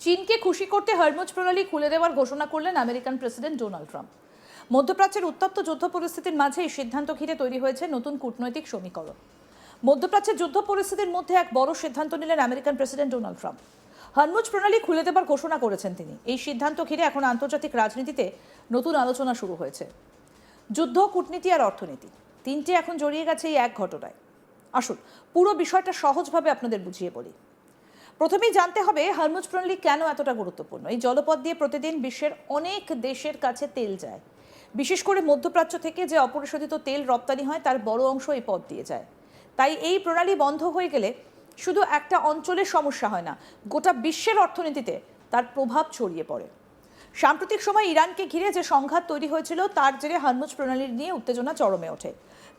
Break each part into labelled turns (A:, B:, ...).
A: চীনকে খুশি করতে হরমুজ প্রণালী খুলে দেওয়ার ঘোষণা করলেন আমেরিকান প্রেসিডেন্ট ডোনাল্ড ট্রাম্প। মধ্যপ্রাচ্যের উত্তপ্ত যুদ্ধ পরিস্থিতির মাঝে এই সিদ্ধান্ত ঘিরে তৈরি হয়েছে নতুন কূটনৈতিক সমীকরণ। মধ্যপ্রাচ্যের যুদ্ধ পরিস্থিতির মধ্যে এক বড় সিদ্ধান্ত নিলেন American president Donald Trump. Hormuz প্রণালী খুলে দেওয়ার ঘোষণা করেছেন তিনি। এই সিদ্ধান্ত ঘিরে এখন আন্তর্জাতিক রাজনীতিতে নতুন আলোচনা শুরু হয়েছে। যুদ্ধ, কূটনীতি আর অর্থনীতি তিনটে এখন জড়িয়ে গেছে এই এক ঘটনায়। আসুন পুরো বিষয়টা সহজভাবে আপনাদের বুঝিয়ে বলি। প্রথমেই জানতে হবে হরমুজ প্রণালী কেন এতটা গুরুত্বপূর্ণ। এই জলপথ দিয়ে প্রতিদিন বিশ্বের অনেক দেশের কাছে তেল যায়। বিশেষ করে মধ্যপ্রাচ্য থেকে যে অপরিশোধিত তেল রপ্তানি হয় তার বড় অংশ এই পথ দিয়ে যায়। তাই এই প্রণালী বন্ধ হয়ে গেলে শুধু একটা অঞ্চলের সমস্যা হয় না, গোটা বিশ্বের অর্থনীতিতে তার প্রভাব ছড়িয়ে পড়ে। সাম্প্রতিক সময় ইরানকে ঘিরে যে সংঘাত তৈরি হয়েছিল তার জেরে হরমুজ প্রণালী নিয়ে উত্তেজনা চরমে ওঠে।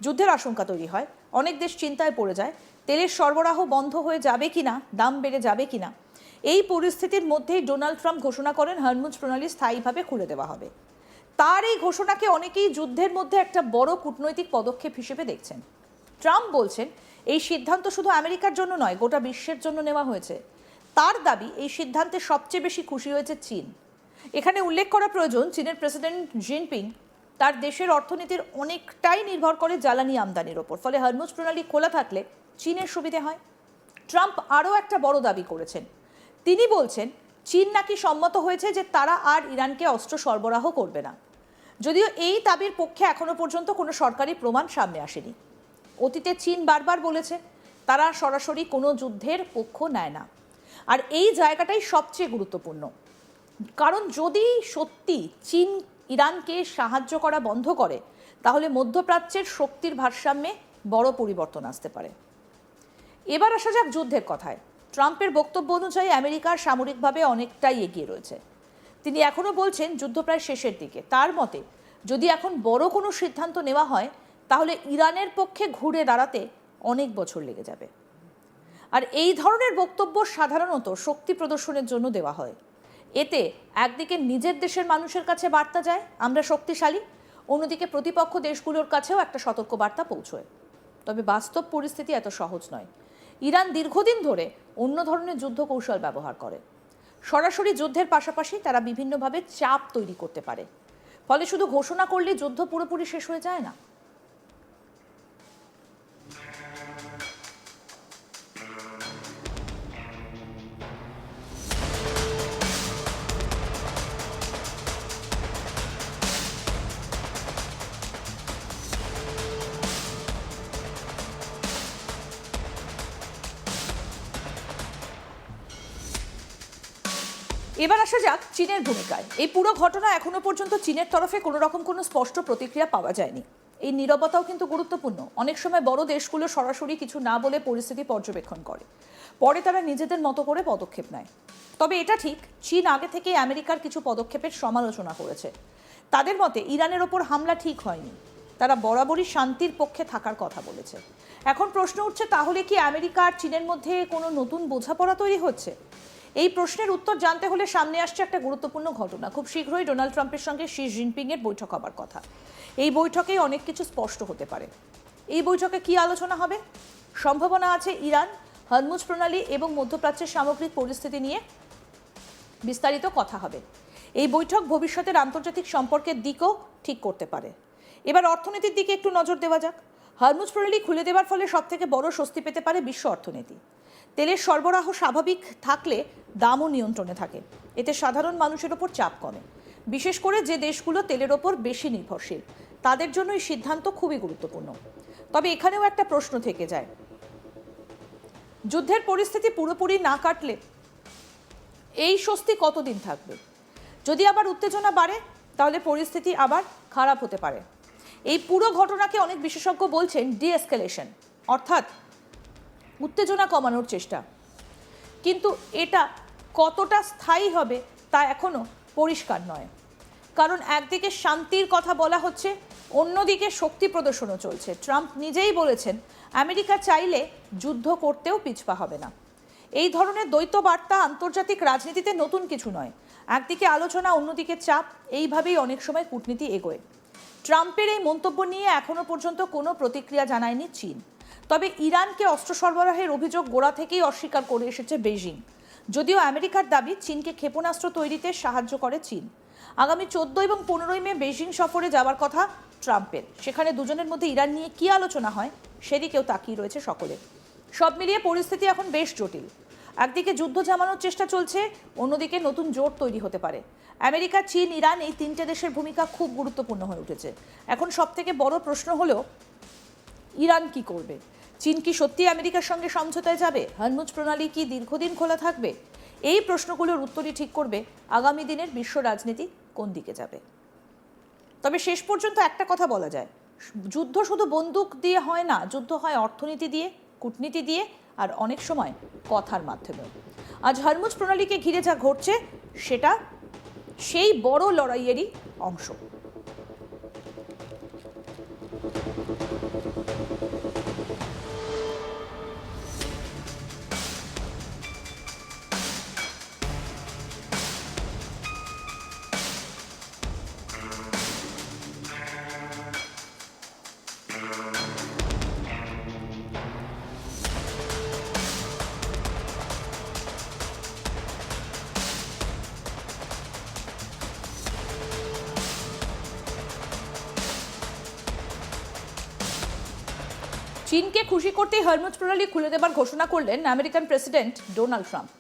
A: যুদ্ধের আশঙ্কা তৈরি হয়, অনেক দেশ চিন্তায় পড়ে যায় তেলের সরবরাহ বন্ধ হয়ে যাবে কিনা, দাম বেড়ে যাবে কিনা। এই পরিস্থিতির মধ্যেই ডোনাল্ড ট্রাম্প ঘোষণা করেন হরমুজ প্রণালী স্থায়ীভাবে খুলে দেওয়া হবে। তার এই ঘোষণাকে অনেকেই যুদ্ধের মধ্যে একটা বড় কূটনৈতিক পদক্ষেপ হিসেবে দেখছেন। ট্রাম্প বলছেন এই সিদ্ধান্ত শুধু আমেরিকার জন্য নয়, গোটা বিশ্বের জন্য নেওয়া হয়েছে। তার দাবি এই সিদ্ধান্তে সবচেয়ে বেশি খুশি হয়েছে চীন। এখানে উল্লেখ করা প্রয়োজন, চীনের প্রেসিডেন্ট জিনপিং তার দেশের অর্থনীতির অনেকটাই নির্ভর করে জ্বালানি আমদানির ওপর। ফলে হরমুজ প্রণালী খোলা থাকলে চীনের সুবিধে হয়। ট্রাম্প আরও একটা বড় দাবি করেছেন। তিনি বলছেন চীন নাকি সম্মত হয়েছে যে তারা আর ইরানকে অস্ত্র সরবরাহ করবে না। যদিও এই দাবির পক্ষে এখনো পর্যন্ত কোনো সরকারি প্রমাণ সামনে আসেনি। অতীতে চীন বারবার বলেছে তারা সরাসরি কোনো যুদ্ধের পক্ষ নেয় না। আর এই জায়গাটাই সবচেয়ে গুরুত্বপূর্ণ, কারণ যদি সত্যি চীন ইরানকে সাহায্য করা বন্ধ করে তাহলে মধ্যপ্রাচ্যের শক্তির ভারসাম্যে বড় পরিবর্তন আসতে পারে। এবার আসা যাক যুদ্ধের কথায়। ট্রাম্পের বক্তব্য অনুযায়ী আমেরিকা সামরিকভাবে অনেকটাই এগিয়ে রয়েছে। তিনি এখনও বলছেন যুদ্ধ প্রায় শেষের দিকে। তার মতে যদি এখন বড় কোনো সিদ্ধান্ত নেওয়া হয় তাহলে ইরানের পক্ষে ঘুরে দাঁড়াতে অনেক বছর লেগে যাবে। আর এই ধরনের বক্তব্য সাধারণত শক্তি প্রদর্শনের জন্য দেওয়া হয়। এতে একদিকে নিজের দেশের মানুষের কাছে বার্তা যায় আমরা শক্তিশালী, অন্যদিকে প্রতিপক্ষ দেশগুলোর কাছেও একটা সতর্ক বার্তা পৌঁছয়। তবে বাস্তব পরিস্থিতি এত সহজ নয়। ইরান দীর্ঘদিন ধরে অন্য ধরনের যুদ্ধ কৌশল ব্যবহার করে। সরাসরি যুদ্ধের পাশাপাশি তারা বিভিন্নভাবে চাপ তৈরি করতে পারে। ফলে শুধু ঘোষণা করলে যুদ্ধ পুরোপুরি শেষ হয়ে যায় না। এবার আসা যাক চীনের ভূমিকায়। এই পুরো ঘটনা এখনো পর্যন্ত চীনের তরফে কোনো রকম কোনো স্পষ্ট প্রতিক্রিয়া পাওয়া যায়নি। এই নীরবতাও কিন্তু গুরুত্বপূর্ণ। অনেক সময় বড় দেশগুলো সরাসরি কিছু না বলে পরিস্থিতি পর্যবেক্ষণ করে, পরে তারা নিজেদের মতো করে পদক্ষেপ নেয়। তবে এটা ঠিক, চীন আগে থেকে আমেরিকার কিছু পদক্ষেপের সমালোচনা করেছে। তাদের মতে ইরানের ওপর হামলা ঠিক হয়নি, তারা বরাবরই শান্তির পক্ষে থাকার কথা বলেছে। এখন প্রশ্ন উঠছে, তাহলে কি আমেরিকা আর চীনের মধ্যে কোনো নতুন বোঝাপড়া তৈরি হচ্ছে? এই প্রশ্নের উত্তর জানতে হলে সামনে আসছে একটা গুরুত্বপূর্ণ ঘটনা। খুব শীঘ্রই ডোনাল্ড ট্রাম্পের সঙ্গে শি জিনপিং এর বৈঠক হবার কথা। এই বৈঠকেই অনেক কিছু স্পষ্ট হতে পারে। এই বৈঠকে কি আলোচনা হবে? সম্ভাবনা আছে ইরান, হরমুজ প্রণালী এবং মধ্যপ্রাচ্যের সামগ্রিক পরিস্থিতি নিয়ে বিস্তারিত কথা হবে। এই বৈঠক ভবিষ্যতের আন্তর্জাতিক সম্পর্কের দিকও ঠিক করতে পারে। এবার অর্থনীতির দিকে একটু নজর দেওয়া যাক। হরমুজ প্রণালী খুলে দেওয়ার ফলে সবথেকে বড় স্বস্তি পেতে পারে বিশ্ব অর্থনীতি। তেলের সরবরাহ স্বাভাবিক থাকলে দামও নিয়ন্ত্রণে থাকে। এতে সাধারণ মানুষের ওপর চাপ কমে। বিশেষ করে যে দেশগুলো তেলের ওপর বেশি নির্ভরশীল তাদের জন্য এই সিদ্ধান্ত খুবই গুরুত্বপূর্ণ। তবে এখানেও একটা প্রশ্ন থেকে যায়, যুদ্ধের পরিস্থিতি পুরোপুরি না কাটলে এই স্বস্তি কতদিন থাকবে? যদি আবার উত্তেজনা বাড়ে তাহলে পরিস্থিতি আবার খারাপ হতে পারে। এই পুরো ঘটনাকে অনেক বিশেষজ্ঞ বলছেন ডি-এসকেলেশন, অর্থাৎ উত্তেজনা কমানোর চেষ্টা। কিন্তু এটা কতটা স্থায়ী হবে তা এখনো পরিষ্কার নয়। কারণ একদিকে শান্তির কথা বলা হচ্ছে, অন্যদিকে শক্তি প্রদর্শনও চলছে। ট্রাম্প নিজেই বলেছেন আমেরিকা চাইলে যুদ্ধ করতেও পিছপা হবে না। এই ধরনের দ্বৈত বার্তা আন্তর্জাতিক রাজনীতিতে নতুন কিছু নয়। একদিকে আলোচনা, অন্যদিকে চাপ, এইভাবেই অনেক সময় কূটনীতি এগোয়। ট্রাম্পের এই মন্তব্য নিয়ে এখনো পর্যন্ত কোনো প্রতিক্রিয়া জানায়নি চীন। তবে ইরানকে অস্ত্র সরবরাহের অভিযোগ গোড়া থেকেই অস্বীকার করে এসেছে বেইজিং। যদিও আমেরিকার দাবি চীনকে ক্ষেপণাস্ত্র তৈরিতে সাহায্য করে চীন। আগামী 14 এবং 15 মে বেইজিং সফরে যাওয়ার কথা ট্রাম্পের। সেখানে দুজনের মধ্যে ইরান নিয়ে কী আলোচনা হয় সেদিকেও তাকিয়ে রয়েছে সকলে। সব মিলিয়ে পরিস্থিতি এখন বেশ জটিল। একদিকে যুদ্ধ জামানোর চেষ্টা চলছে, অন্যদিকে নতুন জোট তৈরি হতে পারে। আমেরিকা, চীন, ইরান এই তিনটে দেশের ভূমিকা খুব গুরুত্বপূর্ণ হয়ে উঠেছে। এখন সবথেকে বড় প্রশ্ন হলো ইরান কি করবে? চীন কি সত্যি আমেরিকার সঙ্গে সমঝোতায় যাবে? হরমুজ প্রণালী কি দীর্ঘদিন খোলা থাকবে? এই প্রশ্নগুলোর উত্তরই ঠিক করবে আগামী দিনের বিশ্ব রাজনীতি কোন দিকে যাবে। তবে শেষ পর্যন্ত একটা কথা বলা যায়, যুদ্ধ শুধু বন্দুক দিয়ে হয় না, যুদ্ধ হয় অর্থনীতি দিয়ে, কূটনীতি দিয়ে, আর অনেক সময় কথার মাধ্যমেও। আজ হরমুজ প্রণালীকে ঘিরে যা ঘটছে সেটা সেই বড় লড়াইয়েরই অংশ। চীনকে খুশি করতেই হরমুজ প্রণালী খুলে দেবার ঘোষণা করলেন আমেরিকান প্রেসিডেন্ট ডোনাল্ড ট্রাম্প।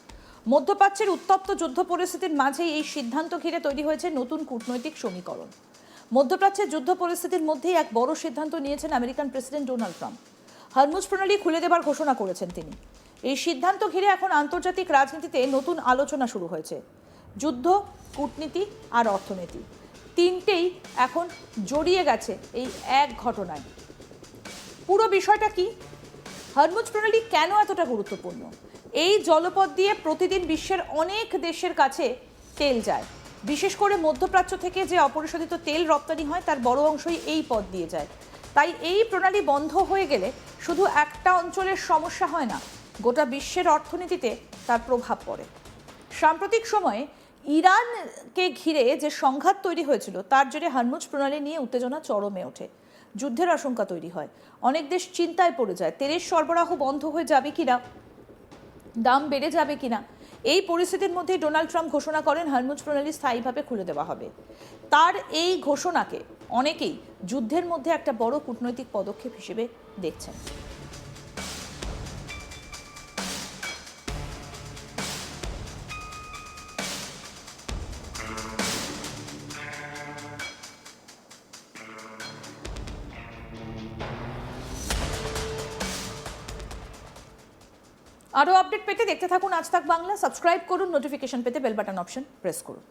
A: মধ্যপ্রাচ্যের উত্তপ্ত যুদ্ধ পরিস্থিতির মাঝেই এই সিদ্ধান্ত ঘিরে তৈরি হয়েছে নতুন কূটনৈতিক সমীকরণ। মধ্যপ্রাচ্যের যুদ্ধ পরিস্থিতির মধ্যেই এক বড় সিদ্ধান্ত নিয়েছেন American president Donald Trump. Hormuz প্রণালী খুলে দেবার ঘোষণা করেছেন তিনি। এই সিদ্ধান্ত ঘিরে এখন আন্তর্জাতিক রাজনীতিতে নতুন আলোচনা শুরু হয়েছে। যুদ্ধ, কূটনীতি আর অর্থনীতি তিনটেই এখন জড়িয়ে গেছে এই এক ঘটনায়। পুরো বিষয়টা কি? হরমুজ প্রণালী কেন এতটা গুরুত্বপূর্ণ? এই জলপথ দিয়ে প্রতিদিন বিশ্বের অনেক দেশের কাছে তেল যায়। বিশেষ করে মধ্যপ্রাচ্য থেকে যে অপরিশোধিত তেল রপ্তানি হয় তার বড় অংশই এই পথ দিয়ে যায়। তাই এই প্রণালী বন্ধ হয়ে গেলে শুধু একটা অঞ্চলের সমস্যা হয় না, গোটা বিশ্বের অর্থনীতিতে তার প্রভাব পড়ে। সাম্প্রতিক সময়ে ইরানকে ঘিরে যে সংঘাত তৈরি হয়েছিল তার জেরে হরমুজ প্রণালী নিয়ে উত্তেজনা চরমে ওঠে। যুদ্ধের আশঙ্কা তৈরি হয়, অনেক দেশ চিন্তায় পড়ে যায় তেলের সরবরাহ বন্ধ হয়ে যাবে কিনা, দাম বেড়ে যাবে কিনা। এই পরিস্থিতির মধ্যে ডোনাল্ড ট্রাম্প ঘোষণা করেন হরমুজ প্রণালী স্থায়ীভাবে খুলে দেওয়া হবে। তার এই ঘোষণাকে অনেকেই যুদ্ধের মধ্যে একটা বড় কূটনৈতিক পদক্ষেপ হিসেবে দেখছেন। আরও আপডেট পেতে দেখতে থাকুন আজ তাক বাংলা। সাবস্ক্রাইব করুন, নোটিফিকেশন পেতে বেল বাটন অপশন প্রেস করুন।